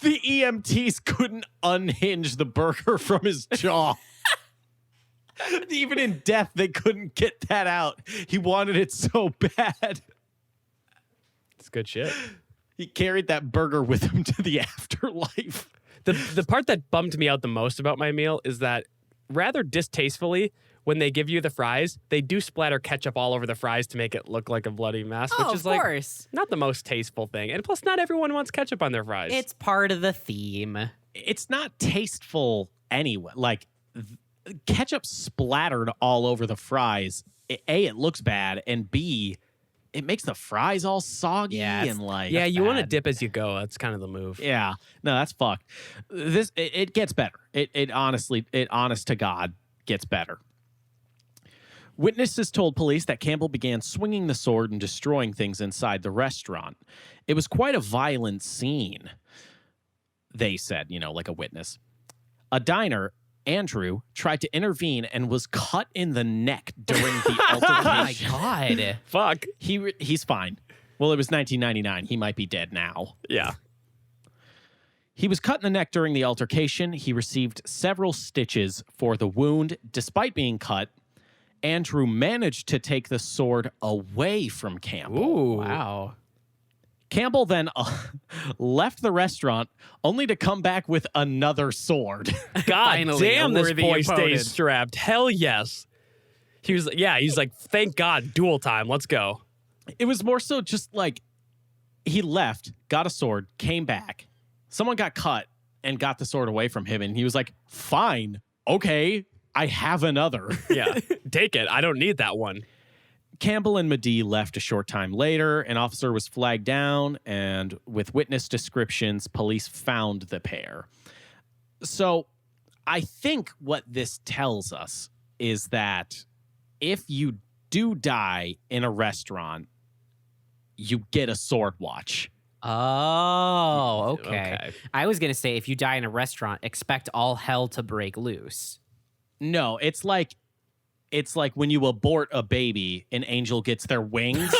The EMTs couldn't unhinge the burger from his jaw. Even in death, they couldn't get that out. He wanted it so bad. It's good shit. He carried that burger with him to the afterlife. The part that bummed me out the most about my meal is that rather distastefully, when they give you the fries, they do splatter ketchup all over the fries to make it look like a bloody mess, which is like not the most tasteful thing. And plus, not everyone wants ketchup on their fries. It's part of the theme. It's not tasteful anyway. Like, ketchup splattered all over the fries. A, it looks bad, and B, it makes the fries all soggy and like. Yeah, you want to dip as you go. That's kind of the move. Yeah, no, that's fucked. It gets better. It honestly, honest to God, gets better. Witnesses told police that Campbell began swinging the sword and destroying things inside the restaurant. It was quite a violent scene, they said, like a witness. A diner, Andrew, tried to intervene and was cut in the neck during the altercation. Oh my God. Fuck. He's fine. Well, it was 1999. He might be dead now. Yeah. He was cut in the neck during the altercation. He received several stitches for the wound. Despite being cut, Andrew managed to take the sword away from Campbell. Ooh. Wow. Campbell then left the restaurant only to come back with another sword. God Finally, damn, a this worthy boy opponent. stays strapped. Hell yes. He's like, thank God, duel time. Let's go. It was more so just like he left, got a sword, came back. Someone got cut and got the sword away from him. And he was like, fine, okay, I have another. Yeah, take it. I don't need that one. Campbell and Medee left a short time later. An officer was flagged down, and with witness descriptions, police found the pair. So I think what this tells us is that if you do die in a restaurant, you get a sword watch. Oh, okay. I was going to say if you die in a restaurant, expect all hell to break loose. No, it's like when you abort a baby, an angel gets their wings.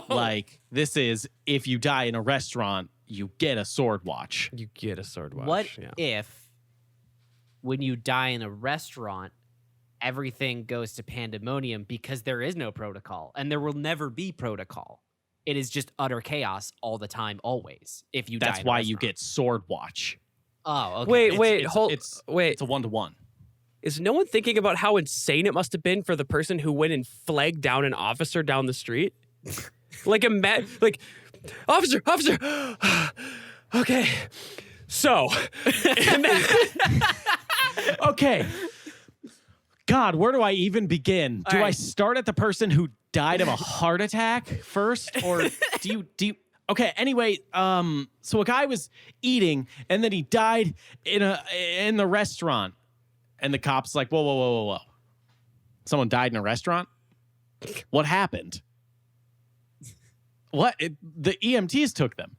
Like, this is, if you die in a restaurant, you get a sword watch. You get a sword watch. What if, when you die in a restaurant, everything goes to pandemonium because there is no protocol, and there will never be protocol? It is just utter chaos all the time, always. If you die in a That's why you restaurant. get sword watch. Oh, okay. Wait, It's a 1-to-1. Is no one thinking about how insane it must have been for the person who went and flagged down an officer down the street? Officer. Okay. So. And then, Okay. God, where do I even begin? Do I start at the person who died of a heart attack first? Or do you Okay, anyway, so a guy was eating and then he died in the restaurant. And the cop's like, whoa. Someone died in a restaurant? What happened? What? The EMTs took them.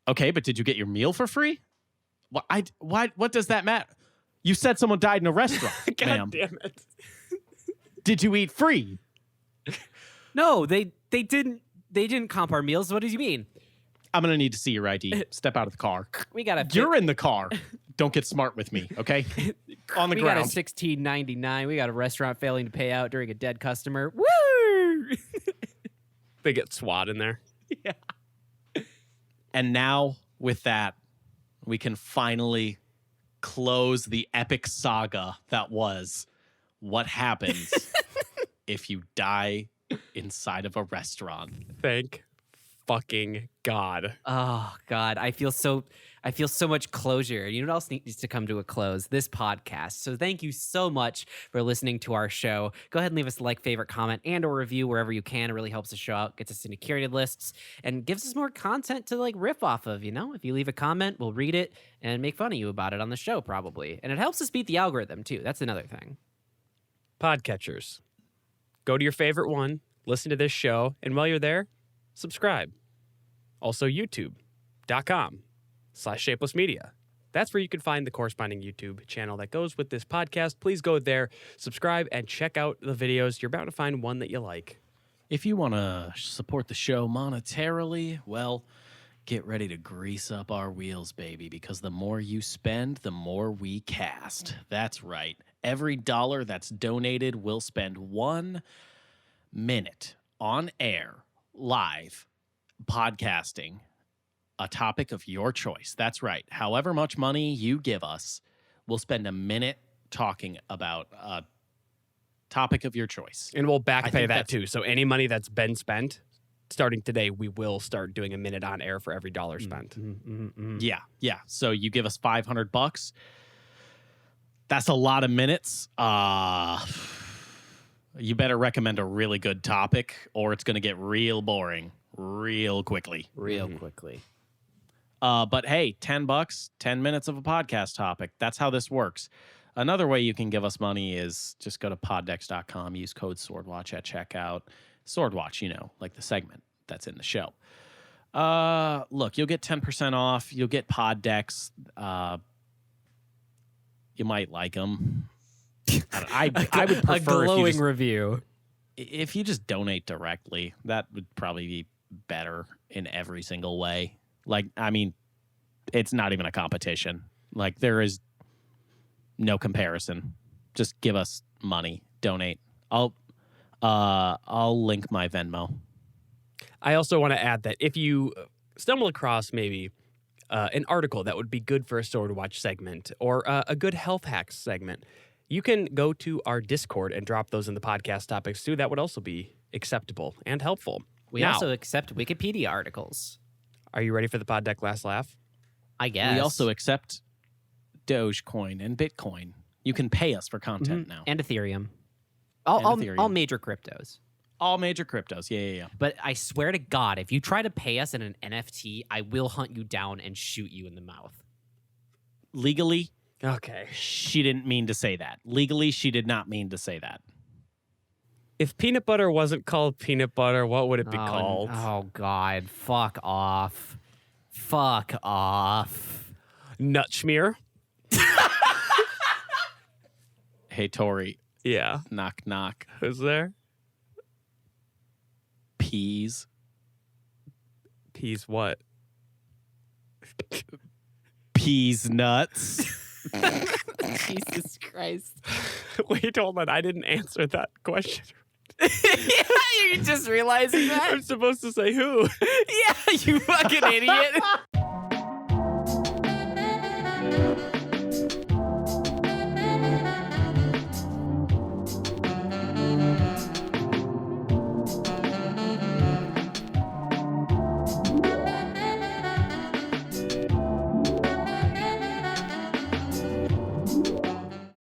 Okay, but did you get your meal for free? What does that matter? You said someone died in a restaurant, God ma'am. damn it. Did you eat free? No, they didn't comp our meals. What do you mean? I'm going to need to see your ID. Step out of the car. We got a You're in the car. Don't get smart with me, okay? On the we got a ground. $16.99. We got a restaurant failing to pay out during a dead customer. Woo! They get SWAT in there. Yeah. And now with that, we can finally close the epic saga that was what happens if you die inside of a restaurant. Thank fucking God. Oh God, I feel so much closure. You know what else needs to come to a close? This podcast. So thank you so much for listening to our show. Go ahead and leave us a like, favorite, comment, and or review wherever you can. It really helps the show out, gets us into curated lists, and gives us more content to like riff off of. You know, if you leave a comment, we'll read it and make fun of you about it on the show probably, and it helps us beat the algorithm too. That's another thing. Podcatchers. Go to your favorite one, listen to this show, and while you're there, subscribe. Also, youtube.com/shapeless media. That's where you can find the corresponding YouTube channel that goes with this podcast. Please go there, subscribe, and check out the videos. You're bound to find one that you like. If you want to support the show monetarily, well, get ready to grease up our wheels, baby, because the more you spend, the more we cast. That's right. Every dollar that's donated, we'll spend 1 minute on air, live, podcasting a topic of your choice. That's right. However much money you give us, we'll spend a minute talking about a topic of your choice. And we'll back I pay think that that's- too. So any money that's been spent, starting today, we will start doing a minute on air for every dollar spent. Yeah. So you give us $500. That's a lot of minutes. You better recommend a really good topic or it's going to get real boring real quickly. Quickly. But hey, $10, 10 minutes of a podcast topic. That's how this works. Another way you can give us money is just go to poddex.com, use code SwordWatch at checkout. SwordWatch, you know, like the segment that's in the show. Look, you'll get 10% off. You'll get Poddex. You might like them. I would prefer a glowing if you, review. if you just donate directly. That would probably be better in every single way. Like, I mean, it's not even a competition. Like, there is no comparison. Just give us money. Donate. I'll link my Venmo. I also want to add that if you stumble across maybe an article that would be good for a Sword Watch segment or a good health hacks segment, you can go to our Discord and drop those in the podcast topics too. That would also be acceptable and helpful. We Now, also accept Wikipedia articles. are you ready for the Pod Deck Last Laugh? I guess. We also accept Dogecoin and Bitcoin. You can pay us for content now. and Ethereum. And All Ethereum. major cryptos. All major cryptos. Yeah. But I swear to God, if you try to pay us in an NFT, I will hunt you down and shoot you in the mouth. Legally, Okay. she didn't mean to say that. Legally, she did not mean to say that. If peanut butter wasn't called peanut butter, what would it be called? Oh God! Fuck off! Fuck off! Nut schmear? Hey, Tory, Yeah. knock, knock. Who's there? Peas. Peas what? Peas nuts. Jesus Christ! Wait, hold on. I didn't answer that question. Yeah, you're just realizing that? I'm supposed to say who? Yeah, you fucking idiot!